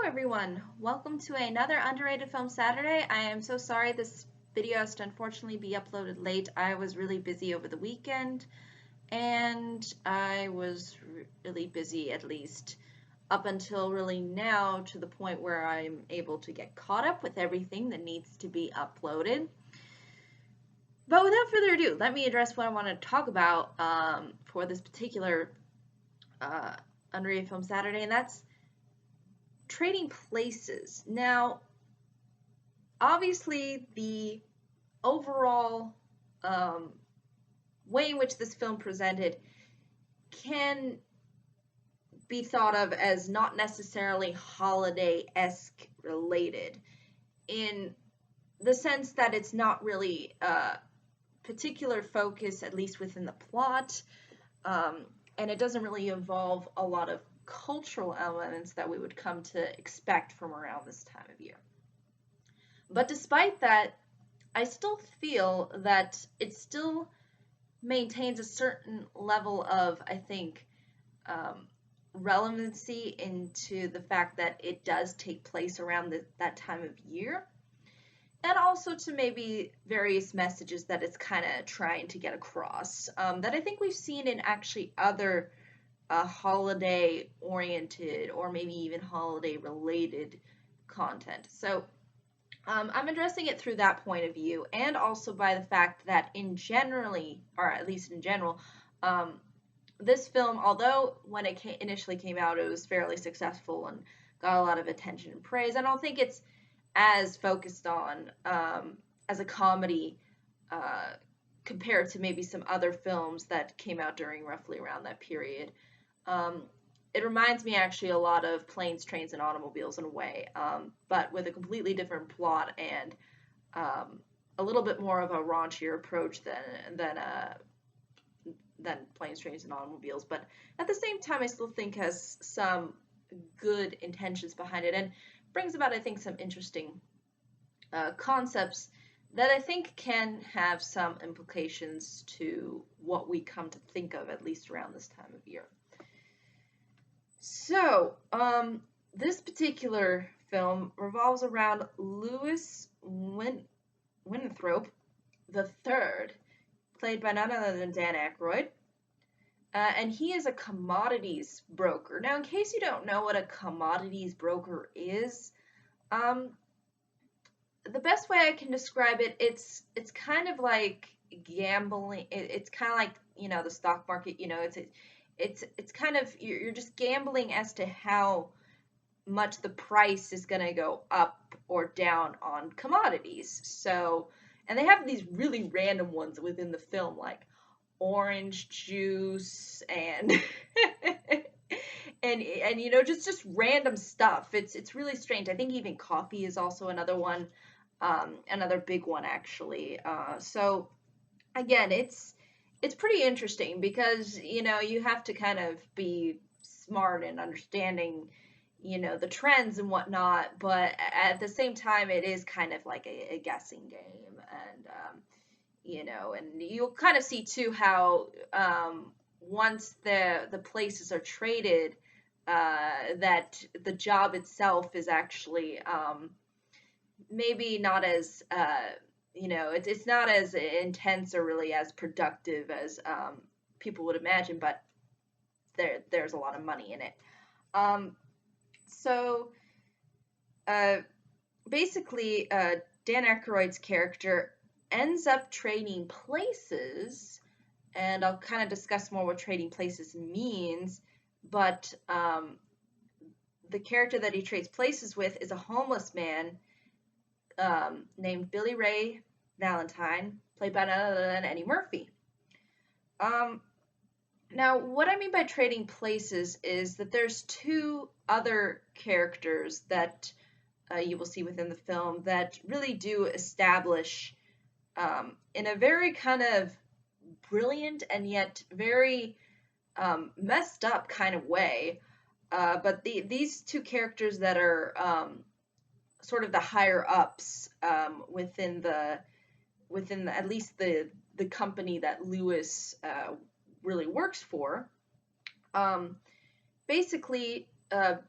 everyone. Welcome to another Underrated Film Saturday. I am so sorry this video has to unfortunately be uploaded late. I was really busy over the weekend, and I was really busy at least up until really now, to the point where I'm able to get caught up with everything that needs to be uploaded. But without further ado, let me address what I want to talk about for this particular Underrated Film Saturday, and that's Trading Places. Now, obviously, the overall way in which this film presented can be thought of as not necessarily holiday-esque related, in the sense that it's not really a particular focus, at least within the plot, and it doesn't really involve a lot of cultural elements that we would come to expect from around this time of year. But despite that, I still feel that it still maintains a certain level of, I think, relevancy into the fact that it does take place around that time of year, and also to maybe various messages that it's kind of trying to get across, that I think we've seen in actually other holiday oriented or maybe even holiday related content. So I'm addressing it through that point of view, and also by the fact that or at least in general, this film, although when it initially came out, it was fairly successful and got a lot of attention and praise, I don't think it's as focused on as a comedy compared to maybe some other films that came out during roughly around that period. It reminds me actually a lot of Planes, Trains, and Automobiles in a way, but with a completely different plot and a little bit more of a raunchier approach than Planes, Trains, and Automobiles. But at the same time, I still think has some good intentions behind it and brings about, I think, some interesting concepts that I think can have some implications to what we come to think of, at least around this time of year. So, this particular film revolves around Louis Winthorpe III, played by none other than Dan Aykroyd, and he is a commodities broker. Now, in case you don't know what a commodities broker is, the best way I can describe it, it's kind of like gambling. It's kind of like, the stock market. It's kind of, you're just gambling as to how much the price is going to go up or down on commodities. So, and they have these really random ones within the film, like orange juice and and just random stuff. It's really strange. I think even coffee is also another one, another big one actually. So again, it's pretty interesting because you have to kind of be smart and understanding the trends and whatnot, but at the same time it is kind of like a guessing game. And you'll kind of see too how once the places are traded, that the job itself is actually maybe not as it's not as intense or really as productive as people would imagine, but there's a lot of money in it. So basically, Dan Aykroyd's character ends up trading places, and I'll kind of discuss more what trading places means, but the character that he trades places with is a homeless man named Billy Ray Valentine, played by none other than Eddie Murphy. Now, what I mean by trading places is that there's two other characters that you will see within the film that really do establish, in a very kind of brilliant and yet very messed up kind of way, but these two characters that are sort of the higher ups within at least the company that Lewis really works for. Basically,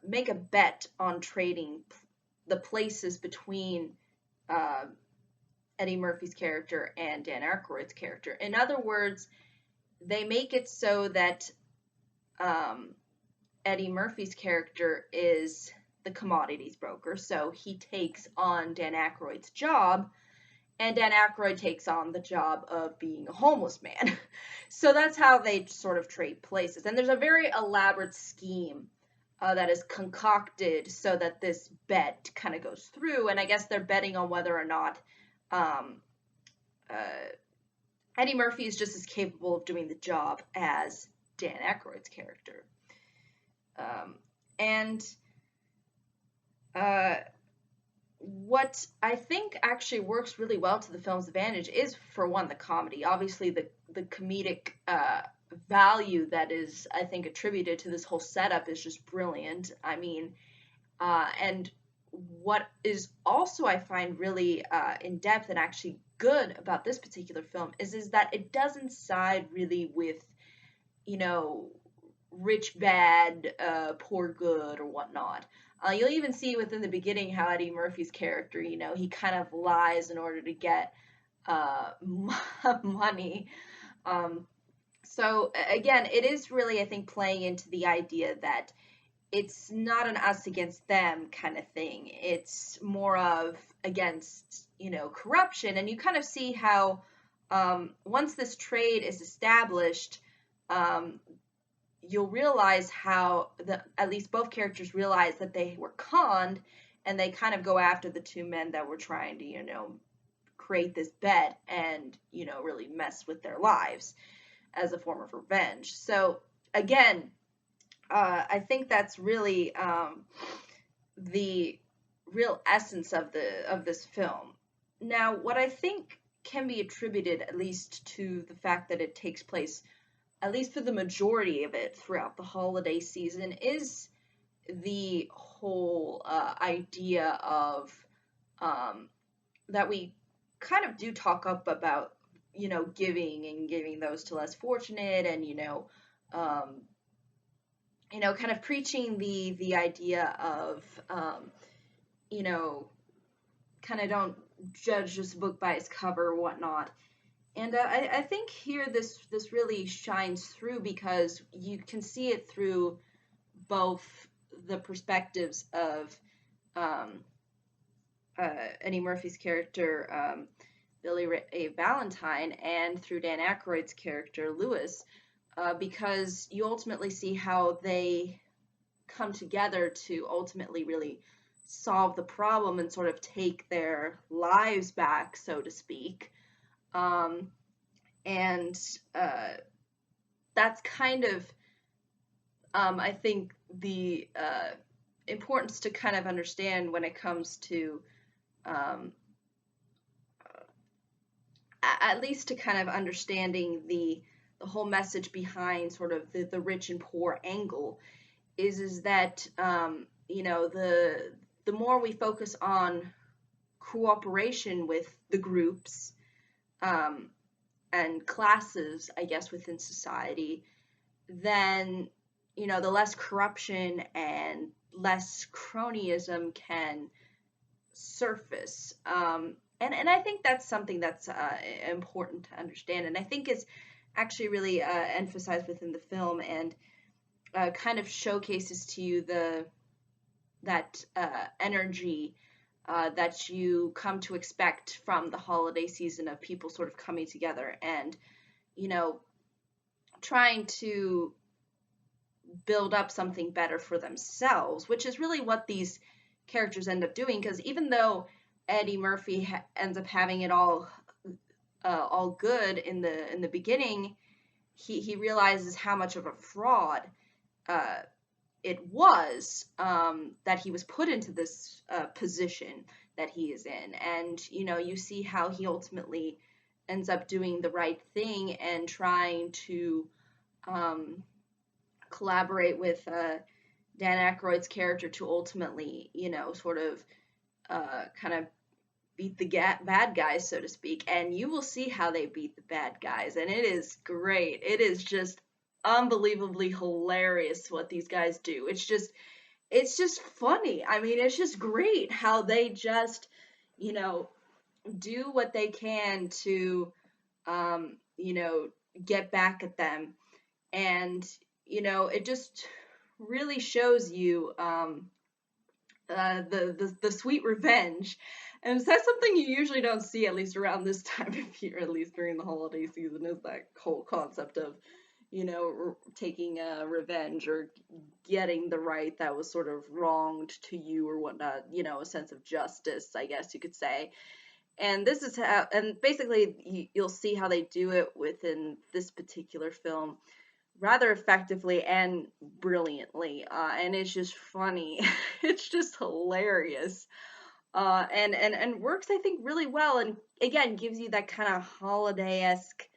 make a bet on trading the places between uh, Eddie Murphy's character and Dan Aykroyd's character. In other words, they make it so that um, Eddie Murphy's character is the commodities broker, so he takes on Dan Aykroyd's job, and Dan Aykroyd takes on the job of being a homeless man. So that's how they sort of trade places. And there's a very elaborate scheme that is concocted so that this bet kind of goes through. And I guess they're betting on whether or not um, uh, Eddie Murphy is just as capable of doing the job as Dan Aykroyd's character. And uh, what I think actually works really well to the film's advantage is, for one, the comedy. Obviously, the comedic value that is, I think, attributed to this whole setup is just brilliant. I mean, and what is also, I find, really in depth and actually good about this particular film is that it doesn't side really with, you know, rich bad, poor good, or whatnot. You'll even see within the beginning how Eddie Murphy's character, he kind of lies in order to get money. Um, so again, it is really, I think, playing into the idea that it's not an us against them kind of thing. It's more of against, corruption. And you kind of see how once this trade is established, um, you'll realize how at least both characters realize that they were conned, and they kind of go after the two men that were trying to, create this bet and, really mess with their lives as a form of revenge. So again, I think that's really the real essence of this film. Now, what I think can be attributed at least to the fact that it takes place, at least for the majority of it, throughout the holiday season, is the whole idea of that we kind of do talk up about, giving and giving those to less fortunate, and um, kind of preaching the idea of you know, kind of don't judge this book by its cover or whatnot. And I think here this really shines through because you can see it through both the perspectives of um, Eddie Murphy's character, Billy Ray Valentine, and through Dan Aykroyd's character, Lewis, because you ultimately see how they come together to ultimately really solve the problem and sort of take their lives back, so to speak. Um, and that's kind of, I think, the importance to kind of understand when it comes to, um, at least to kind of understanding the whole message behind sort of the rich and poor angle is that the more we focus on cooperation with the groups um, and classes, I guess, within society, then the less corruption and less cronyism can surface. And I think that's something that's important to understand, and I think is actually really emphasized within the film, and kind of showcases to you that energy that you come to expect from the holiday season, of people sort of coming together and trying to build up something better for themselves, which is really what these characters end up doing. Because even though Eddie Murphy ends up having it all good in the beginning, he realizes how much of a fraud uh, it was, that he was put into this position that he is in. And you see how he ultimately ends up doing the right thing and trying to um, collaborate with Dan Aykroyd's character to ultimately, sort of kind of beat the bad guys, so to speak. And you will see how they beat the bad guys, and it is great. It is just unbelievably hilarious what these guys do. It's just, it's just funny. I mean, it's just great how they just, you know, do what they can to, you know, get back at them. And, you know, it just really shows you the sweet revenge. And that's something you usually don't see, at least around this time of year, at least during the holiday season, is that whole concept of, you know, taking revenge or getting the right that was sort of wronged to you or whatnot, you know, a sense of justice, I guess you could say. And this is how, and basically, you'll see how they do it within this particular film rather effectively and brilliantly. And it's just funny. It's just hilarious. And works, I think, really well. And again, gives you that kind of holiday esque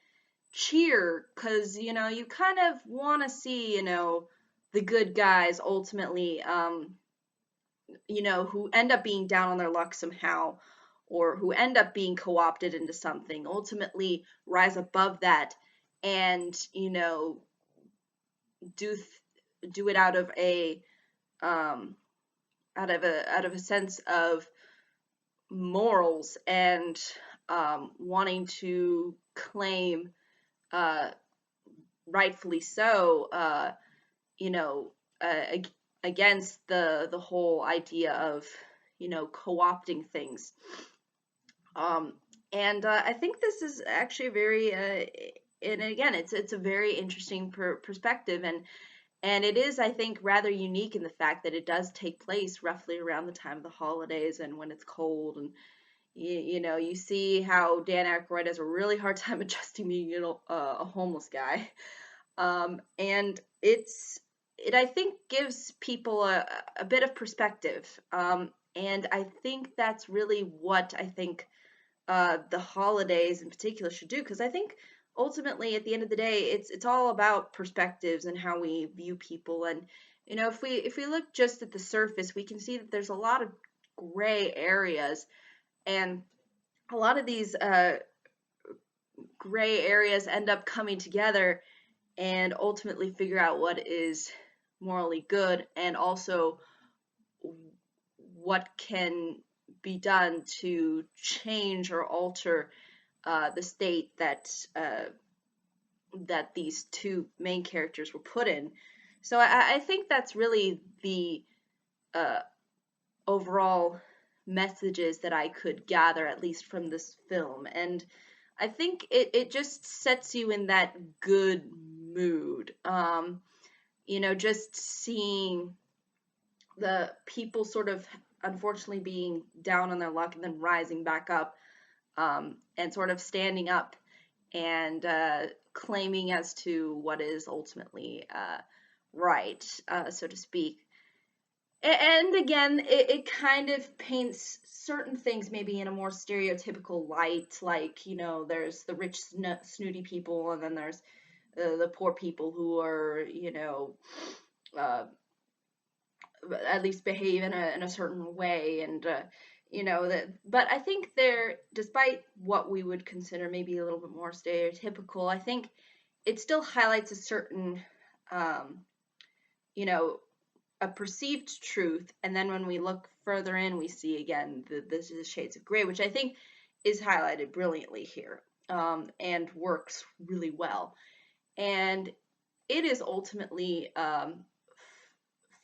cheer because, you know, you kind of want to see, you know, the good guys ultimately, you know, who end up being down on their luck somehow or who end up being co-opted into something ultimately rise above that and, you know, do do it um out of a sense of morals and wanting to claim uh rightfully so you know against the whole idea of, you know, co-opting things. um and I think this is actually a very and again, it's a very interesting perspective. And it is, I think, rather unique in the fact that it does take place roughly around the time of the holidays and when it's cold. And you know, you see how Dan Aykroyd has a really hard time adjusting being, you know, a homeless guy. And it, I think, gives people a bit of perspective. And I think that's really what I think the holidays in particular should do, because I think ultimately at the end of the day it's all about perspectives and how we view people. And you know, if we look just at the surface, we can see that there's a lot of gray areas, and a lot of these gray areas end up coming together and ultimately figure out what is morally good and also what can be done to change or alter the state that these two main characters were put in. So I think that's really the uh, overall messages that I could gather, at least from this film. And I think it just sets you in that good mood. You know, just seeing the people sort of unfortunately being down on their luck and then rising back up, and sort of standing up and claiming as to what is ultimately right, so to speak. And again, it kind of paints certain things maybe in a more stereotypical light, like, you know, there's the rich, snooty people, and then there's the poor people who are, you know, uh, at least behave in a certain way. And you know that, but I think they're, despite what we would consider maybe a little bit more stereotypical, I think it still highlights a certain you know, a perceived truth. And then when we look further in, we see again the shades of gray, which I think is highlighted brilliantly here, and works really well. And it is ultimately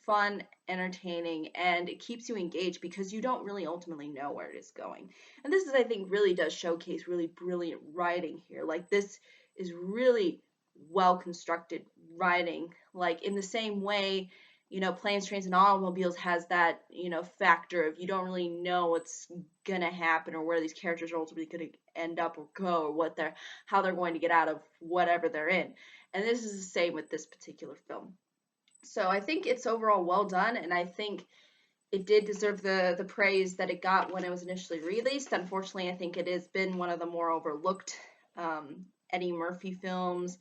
fun, entertaining, and it keeps you engaged because you don't really ultimately know where it is going. And this is, I think, really does showcase really brilliant writing here. Like, this is really well constructed writing. Like, in the same way, you know, Planes, Trains, and Automobiles has that, you know, factor of you don't really know what's gonna happen or where these characters are ultimately gonna end up or go, or how they're going to get out of whatever they're in. And this is the same with this particular film. So I think it's overall well done, and I think it did deserve the praise that it got when it was initially released. Unfortunately, I think it has been one of the more overlooked Eddie Murphy films,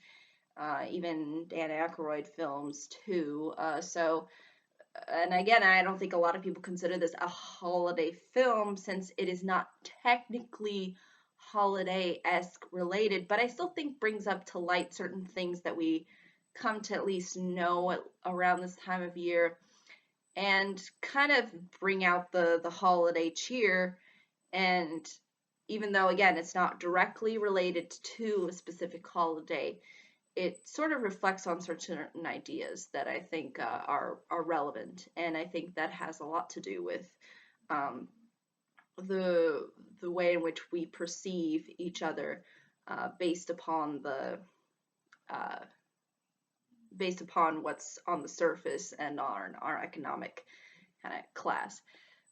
even Dan Aykroyd films too. And again, I don't think a lot of people consider this a holiday film since it is not technically holiday-esque related, but I still think brings up to light certain things that we come to at least know around this time of year. and kind of bring out the holiday cheer. And even though, again, it's not directly related to a specific holiday, it sort of reflects on certain ideas that I think are relevant, and I think that has a lot to do with um, the way in which we perceive each other based upon the uh, based upon what's on the surface and our economic kind of class.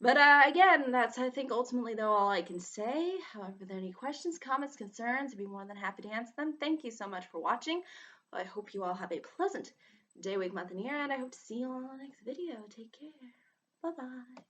But again, that's, I think, ultimately, though, all I can say. However, if there are any questions, comments, concerns, I'd be more than happy to answer them. Thank you so much for watching. I hope you all have a pleasant day, week, month, and year, and I hope to see you all in the next video. Take care. Bye-bye.